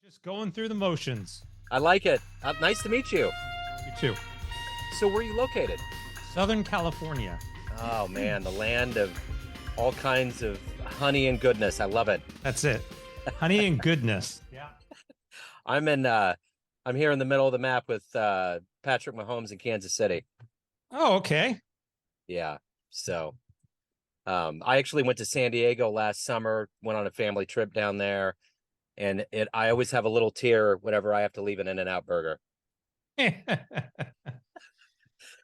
Just going through the motions. I like it. Nice to meet you. You too. So, where are you located? Southern California. Oh man, the land of all kinds of honey and goodness. I love it. That's it. Honey and goodness. Yeah. I'm in. I'm here in the middle of the map with Patrick Mahomes in Kansas City. Oh, okay. Yeah. So, I actually went to San Diego last summer. Went on a family trip down there, and I always have a little tear whenever I have to leave an In-N-Out burger.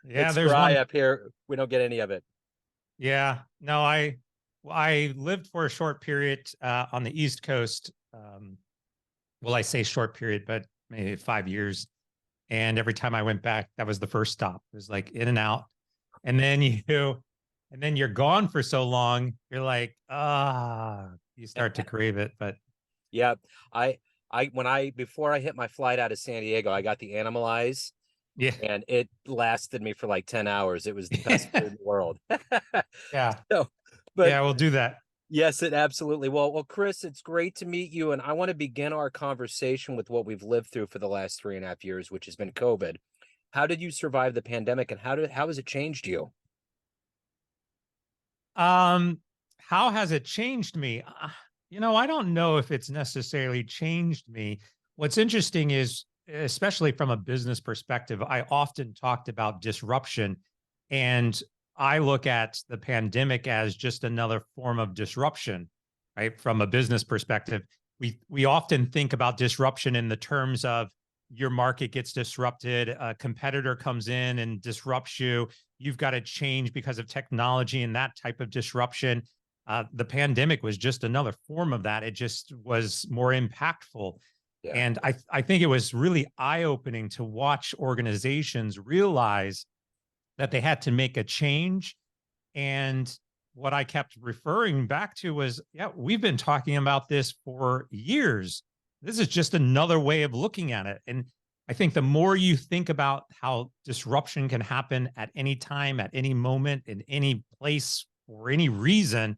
Yeah, It's there's dry one. up here. We don't get any of it. Yeah. No, I lived for a short period on the East Coast. Well, I say short period, but maybe 5 years. And every time I went back, that was the first stop. It was like in and out. And then and then you're gone for so long, you're like, you start to crave it. But Yeah, I when I before I hit my flight out of San Diego, I got the Animalize, yeah. and it lasted me for like 10 hours. It was the best food in the world. Yeah. So, but Yeah, we'll do that. yes, it absolutely. Well, Chris, it's great to meet you, and I want to begin our conversation with what we've lived through for the last 3.5 years, which has been COVID. How did you survive the pandemic, and how has it changed you? Um, how has it changed me? I don't know if it's necessarily changed me. What's interesting is, especially from a business perspective, I often talked about disruption, and I look at the pandemic as just another form of disruption, right? From a business perspective, we often think about disruption in the terms of your market gets disrupted, a competitor comes in and disrupts you, you've got to change because of technology and that type of disruption. The pandemic was just another form of that. It just was more impactful. Yeah. And I think it was really eye opening to watch organizations realize that they had to make a change. And what I kept referring back to was, yeah, we've been talking about this for years. This is just another way of looking at it. And I think the more you think about how disruption can happen at any time, at any moment, in any place, for any reason,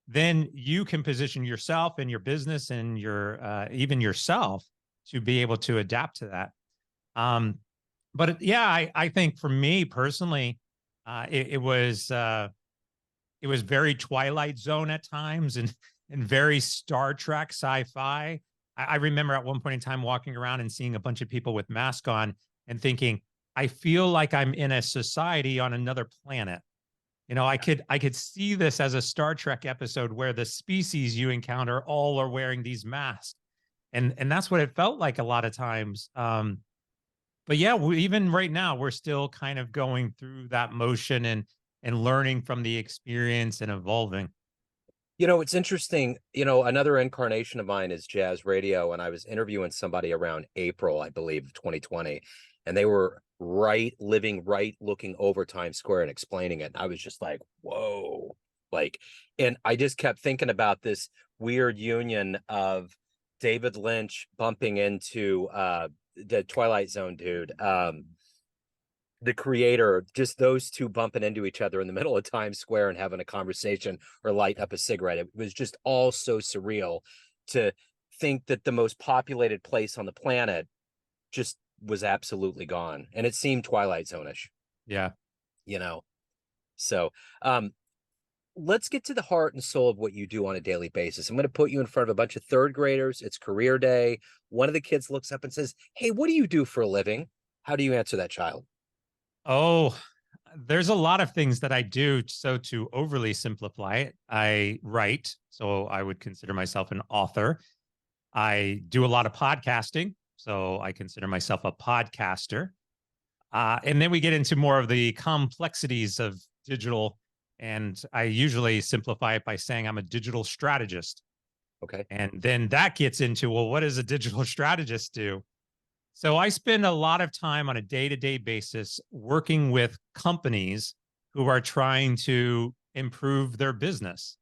then you can position yourself and your business and your even yourself to be able to adapt to that. Um, but yeah, I think for me personally, it was very Twilight Zone at times and very Star Trek sci-fi. I remember at one point in time walking around and seeing a bunch of people with masks on and thinking, I feel like I'm in a society on another planet. I could see this as a Star Trek episode where the species you encounter all are wearing these masks. And that's what it felt like a lot of times. But yeah, even right now, we're still kind of going through that motion and learning from the experience and evolving. It's interesting. Another incarnation of mine is jazz radio, and I was interviewing somebody around April, I believe, of 2020, and they were living right, looking over Times Square and explaining it. And I was just like, whoa, like, and I just kept thinking about this weird union of David Lynch bumping into the Twilight Zone dude. The creator, just those two bumping into each other in the middle of Times Square and having a conversation or light up a cigarette. It was just all so surreal to think that the most populated place on the planet just was absolutely gone. And it seemed Twilight Zone-ish, Yeah. you know? So, let's get to the heart and soul of what you do on a daily basis. I'm going to put you in front of a bunch of third graders. It's career day. One of the kids looks up and says, "Hey, what do you do for a living?" How do you answer that child? Oh, there's a lot of things that I do. So to overly simplify it, I write. So I would consider myself an author. I do a lot of podcasting. So I consider myself a podcaster. And then we get into more of the complexities of digital. And I usually simplify it by saying I'm a digital strategist. Okay. And then that gets into, well, what does a digital strategist do? So I spend a lot of time on a day-to-day basis working with companies who are trying to improve their business.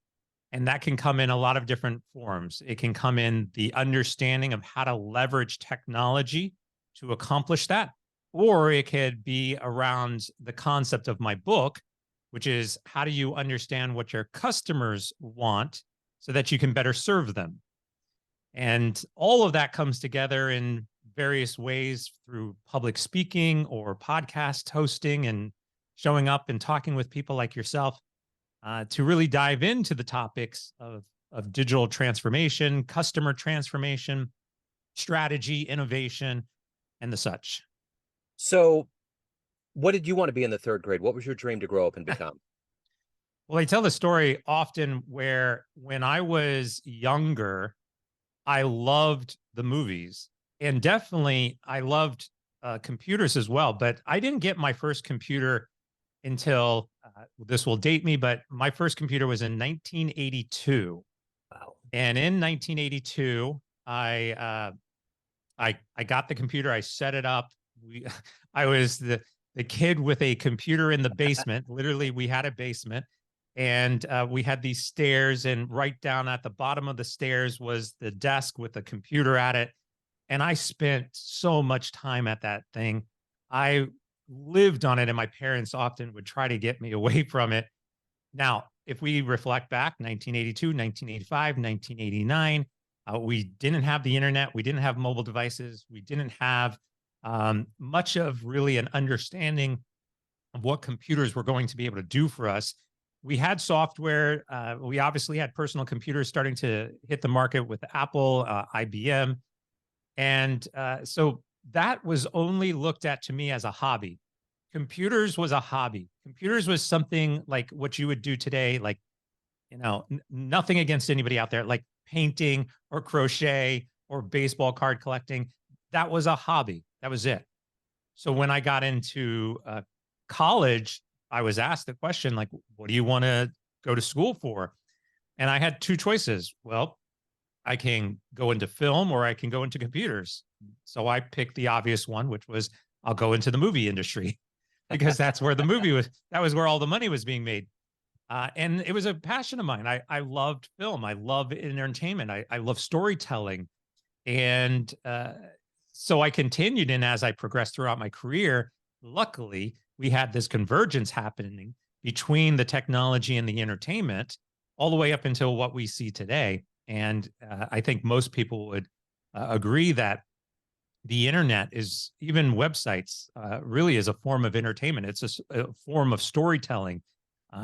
And that can come in a lot of different forms. It can come in the understanding of how to leverage technology to accomplish that, or it could be around the concept of my book, which is how do you understand what your customers want so that you can better serve them? And all of that comes together in various ways through public speaking or podcast hosting and showing up and talking with people like yourself to really dive into the topics of digital transformation, customer transformation, strategy, innovation, and the such. So, what did you want to be in the third grade? What was your dream to grow up and become? Well, I tell the story often where when I was younger, I loved the movies and definitely I loved computers as well. But I didn't get my first computer until this will date me, but my first computer was in 1982. Wow. And in 1982, I got the computer. I set it up. We, I was the kid with a computer in the basement. Literally, we had a basement, and we had these stairs. And right down at the bottom of the stairs was the desk with a computer at it. And I spent so much time at that thing. I lived on it, and my parents often would try to get me away from it. Now, if we reflect back 1982, 1985, 1989, we didn't have the internet. We didn't have mobile devices. We didn't have much of really an understanding of what computers were going to be able to do for us. We had software. We obviously had personal computers starting to hit the market with Apple, IBM. And so that was only looked at to me as a hobby. Computers was a hobby. Computers was something like what you would do today, like, nothing against anybody out there, like painting or crochet or baseball card collecting. That was a hobby. That was it. So when I got into college, I was asked the question, like, what do you want to go to school for? And I had two choices. Well, I can go into film or I can go into computers. So I picked the obvious one, which was I'll go into the movie industry because that's where the movie was. That was where all the money was being made. And it was a passion of mine. I loved film. I love entertainment. I love storytelling. And so I continued. And as I progressed throughout my career, luckily, we had this convergence happening between the technology and the entertainment all the way up until what we see today. And I think most people would agree that the internet is even websites really is a form of entertainment. It's a form of storytelling.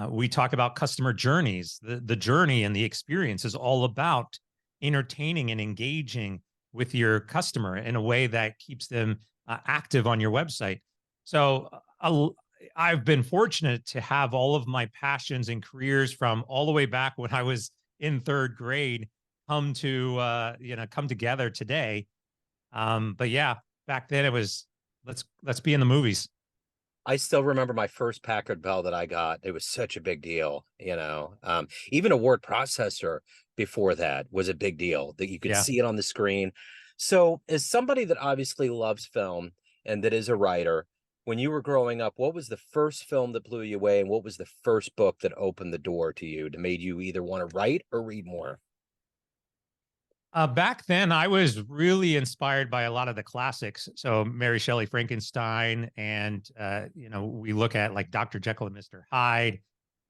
We talk about customer journeys. The journey and the experience is all about entertaining and engaging with your customer in a way that keeps them active on your website. So I've been fortunate to have all of my passions and careers from all the way back when I was in third grade come together today. But yeah, back then it was let's be in the movies. I still remember my first Packard Bell that I got. It was such a big deal, you know. Even a word processor before that was a big deal that you could Yeah. see it on the screen. So, as somebody that obviously loves film and that is a writer, when you were growing up, what was the first film that blew you away, and what was the first book that opened the door to you that made you either want to write or read more? Back then, I was really inspired by a lot of the classics. So Mary Shelley, Frankenstein, and we look at like Dr. Jekyll and Mr. Hyde,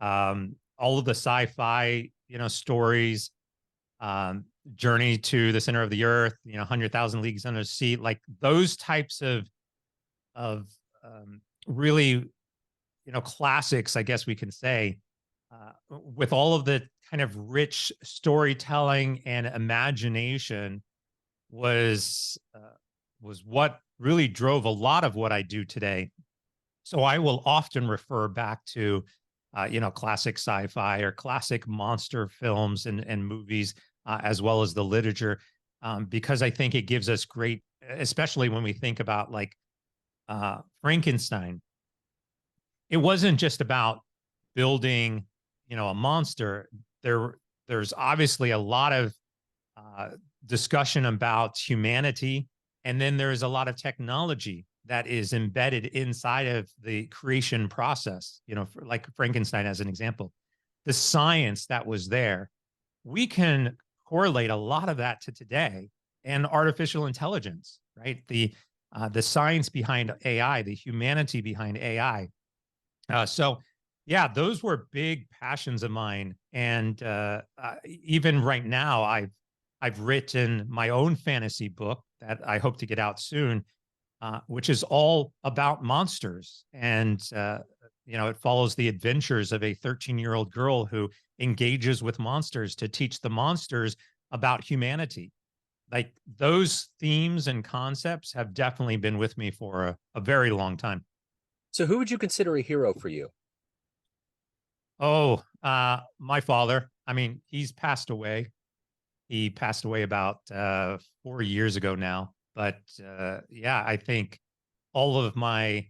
all of the sci-fi, stories, Journey to the Center of the Earth, 100,000 Leagues Under the Sea, like those types of really, classics, I guess we can say, with all of the kind of rich storytelling and imagination was was what really drove a lot of what I do today. So I will often refer back to classic sci-fi or classic monster films and movies, as well as the literature, because I think it gives us great, especially when we think about like Frankenstein. It wasn't just about building, a monster. There's obviously a lot of uh, discussion about humanity, and then there's a lot of technology that is embedded inside of the creation process. Like Frankenstein as an example, the science that was there, we can correlate a lot of that to today and artificial intelligence, right? The science behind AI, the humanity behind AI. So, yeah, those were big passions of mine, and even right now, I've written my own fantasy book that I hope to get out soon, which is all about monsters. And, it follows the adventures of a 13-year-old girl who engages with monsters to teach the monsters about humanity. Like those themes and concepts have definitely been with me for a very long time. So who would you consider a hero for you? Oh, my father. I mean, he's passed away. He passed away about 4 years ago now. But yeah, I think all of my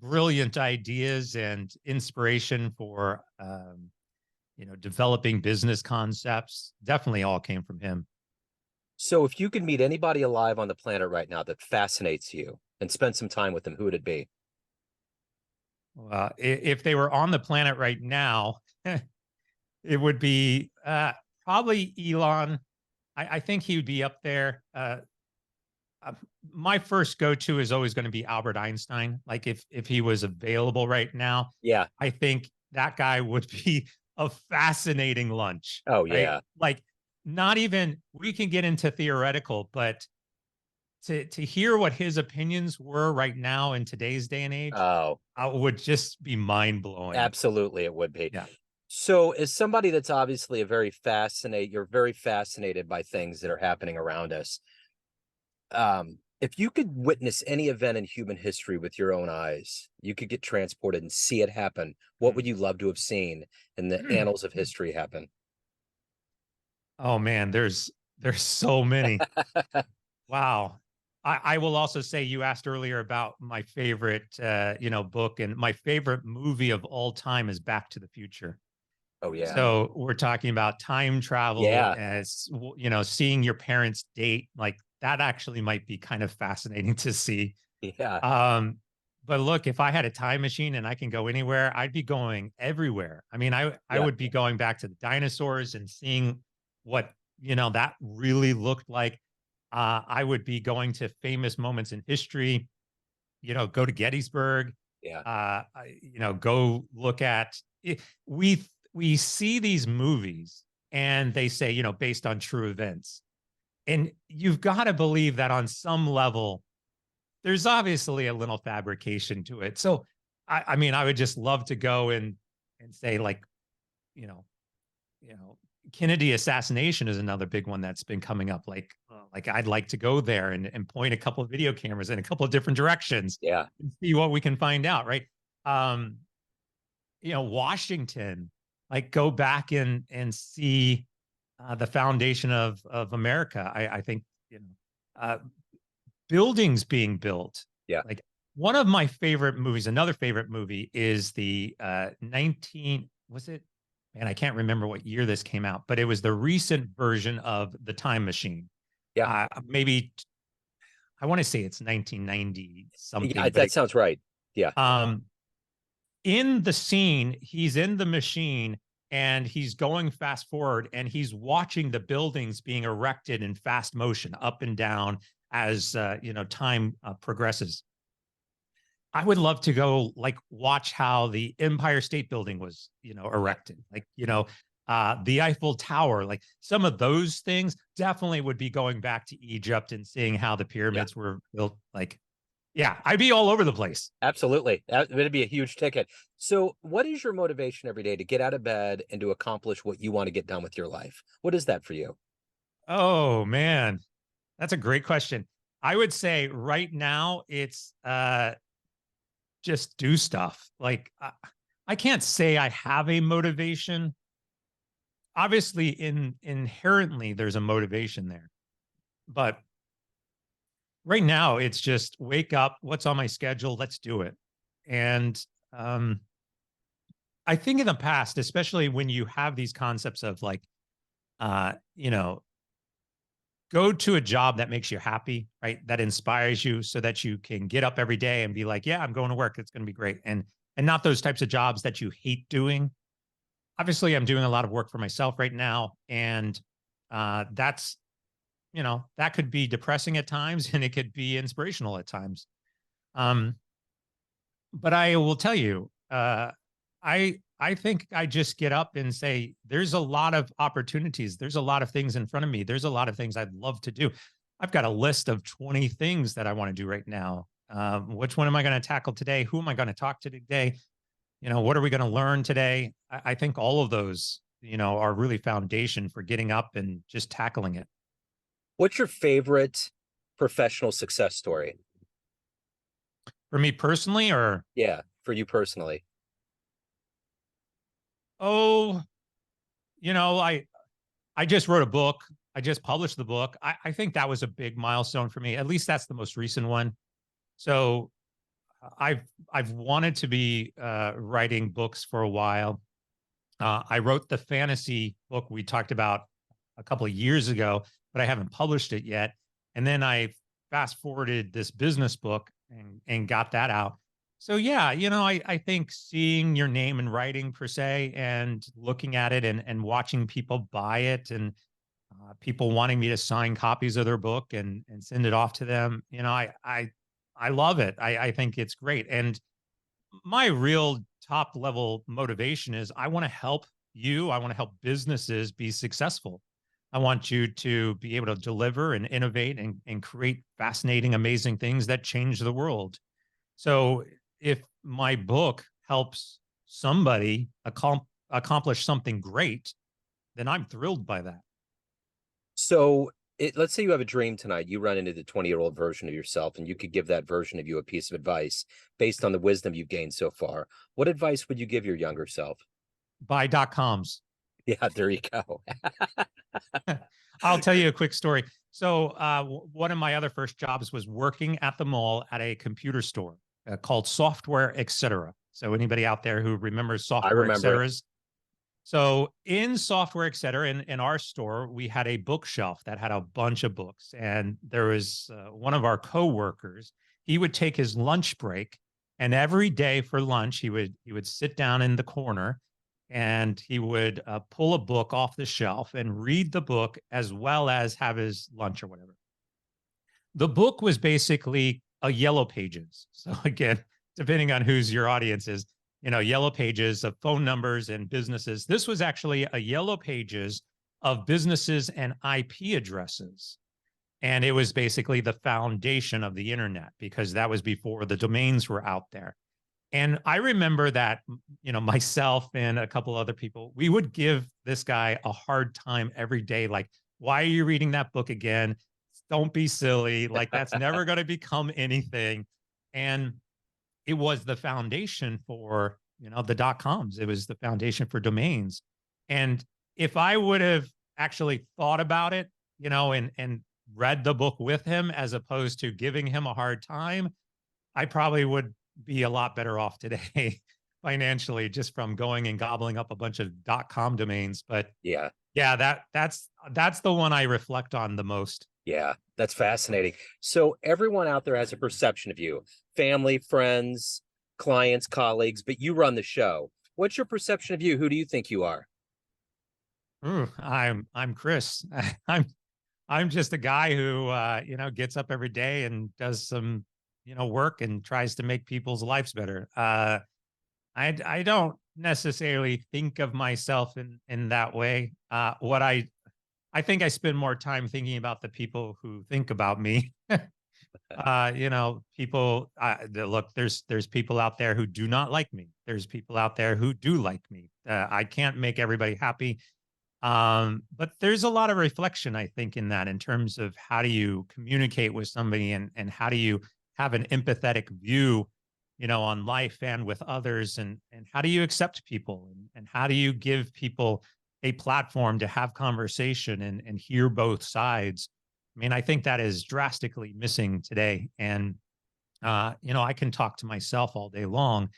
brilliant ideas and inspiration for developing business concepts definitely all came from him. So if you could meet anybody alive on the planet right now that fascinates you and spend some time with them, who would it be? If they were on the planet right now, it would be probably Elon. I think he would be up there. Uh, my first go-to is always going to be Albert Einstein. Like if he was available right now, Yeah. I think that guy would be a fascinating lunch, Oh, right? yeah. Like not even we can get into theoretical, but to hear what his opinions were right now in today's day and age, Oh, would just be mind blowing. absolutely, it would be. Yeah. So, as somebody that's obviously you're very fascinated by things that are happening around us. If you could witness any event in human history with your own eyes, you could get transported and see it happen. What would you love to have seen in the annals of history happen? Oh man, there's so many. Wow. I will also say you asked earlier about my favorite book, and my favorite movie of all time is Back to the Future. Oh, yeah. So we're talking about time travel Yeah. as seeing your parents date, like that actually might be kind of fascinating to see. Yeah. Um, but look, if I had a time machine and I can go anywhere, I'd be going everywhere. I mean, I Yeah. would be going back to the dinosaurs and seeing what that really looked like. I would be going to famous moments in history. Go to Gettysburg. Yeah. Go look at it. We see these movies and they say based on true events, and you've got to believe that on some level there's obviously a little fabrication to it. So I mean, I would just love to go and say like, you know, you know, Kennedy assassination is another big one that's been coming up. Like I'd like to go there and point a couple of video cameras in a couple of different directions Yeah. and see what we can find out. Right. Um, Washington, like go back and see the foundation of America. I think uh, buildings being built. Yeah. Like one of my favorite movies, another favorite movie is the 19 was it? Man, I can't remember what year this came out, but it was the recent version of The Time Machine. Yeah. Maybe I want to say it's 1990 Yeah. something, but That sounds right. Yeah. um in the scene, he's in the machine and he's going fast forward and he's watching the buildings being erected in fast motion up and down as time progresses. I would love to go like watch how the Empire State Building was Yeah. erected, like the Eiffel Tower, like some of those things definitely would be going back to Egypt and seeing how the Yeah. pyramids were built. Like, yeah, I'd be all over the place. Absolutely. That would be a huge ticket. So, what is your motivation every day to get out of bed and to accomplish what you want to get done with your life? What is that for you? Oh man, that's a great question. I would say right now it's just do stuff. Like I can't say I have a motivation. Obviously, inherently there's a motivation there, but right now it's just wake up. What's on my schedule? Let's do it. And um, I think in the past, especially when you have these concepts of like, uh, you know, go to a job that makes you happy, right? That inspires you so that you can get up every day and be like, yeah, I'm going to work. It's going to be great. And not those types of jobs that you hate doing. Obviously, I'm doing a lot of work for myself right now. And that's, that could be depressing at times and it could be inspirational at times. Um, but I will tell you, I think I just get up and say, there's a lot of opportunities. There's a lot of things in front of me. There's a lot of things I'd love to do. I've got a list of 20 things that I want to do right now. Which one am I going to tackle today? Who am I going to talk to today? What are we going to learn today? I think all of those, are really foundation for getting up and just tackling it. What's your favorite professional success story? For me personally, or, Yeah, for you personally. oh, you know, I, I just wrote a book. I just published the book. I think that was a big milestone for me. At least that's the most recent one. So I've wanted to be writing books for a while. I wrote the fantasy book we talked about a couple of years ago, but I haven't published it yet. And then I fast forwarded this business book and got that out. So yeah, I think seeing your name in writing per se and looking at it and watching people buy it and people wanting me to sign copies of their book and send it off to them, I love it. I think it's great. And my real top level motivation is I want to help you. I want to help businesses be successful. I want you to be able to deliver and innovate and create fascinating, amazing things that change the world. So if my book helps somebody accomplish something great, then I'm thrilled by that. So let's say you have a dream tonight. You run into the 20-year-old version of yourself, and you could give that version of you a piece of advice based on the wisdom you've gained so far. What advice would you give your younger self? Buy .coms. Yeah, there you go. I'll tell you a quick story. So one of my other first jobs was working at the mall at a computer store called Software Etc. So anybody out there who remembers I Software remember it. Etceteras? So in Software Etc. in our store, we had a bookshelf that had a bunch of books, and there was one of our coworkers. He would take his lunch break, and every day for lunch, he would sit down in the corner, and he would pull a book off the shelf and read the book as well as have his lunch or whatever. The book was basically a yellow pages. So again, depending on who's your audience is, yellow pages of phone numbers and businesses. This was actually a yellow pages of businesses and IP addresses. And it was basically the foundation of the internet because that was before the domains were out there. And I remember that, myself and a couple other people, we would give this guy a hard time every day. Like, why are you reading that book again? Don't be silly. Like, that's never going to become anything. And it was the foundation for, the .coms. It was the foundation for domains. And if I would have actually thought about it, and read the book with him as opposed to giving him a hard time, I probably would be a lot better off today financially just from going and gobbling up a bunch of .com domains. But Yeah, yeah, that's the one I reflect on the most. yeah, that's fascinating. So everyone out there has a perception of you, family, friends, clients, colleagues, but you run the show. What's your perception of you? Who do you think you are? Ooh, I'm Chris. I'm just a guy who gets up every day and does some work and tries to make people's lives better. I don't necessarily think of myself in that way. What I think I spend more time thinking about the people who think about me. People look, there's people out there who do not like me. There's people out there who do like me. I can't make everybody happy. But there's a lot of reflection, I think, in that in terms of how do you communicate with somebody and how do you have an empathetic view, on life and with others, and how do you accept people and how do you give people a platform to have conversation and hear both sides. I mean, I think that is drastically missing today. And I can talk to myself all day long,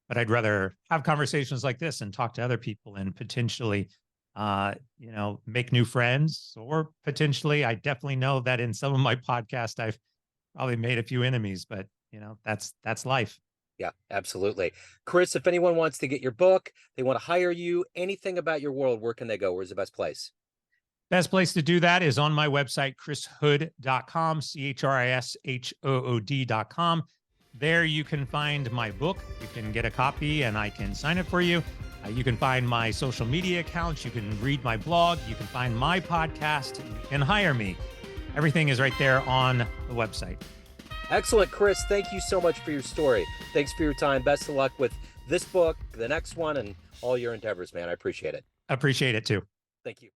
but I'd rather have conversations like this and talk to other people and potentially make new friends, or potentially, I definitely know that in some of my podcasts, I've probably made a few enemies, but that's life. Yeah, absolutely. Chris, if anyone wants to get your book, they want to hire you, anything about your world, where can they go? Where's the best place? Best place to do that is on my website, chrishood.com, CHRISHOOD.com. There you can find my book. You can get a copy and I can sign it for you. You can find my social media accounts. You can read my blog. You can find my podcast. You can hire me. Everything is right there on the website. Excellent, Chris. Thank you so much for your story. Thanks for your time. Best of luck with this book, the next one, and all your endeavors, man. I appreciate it. Appreciate it too. Thank you.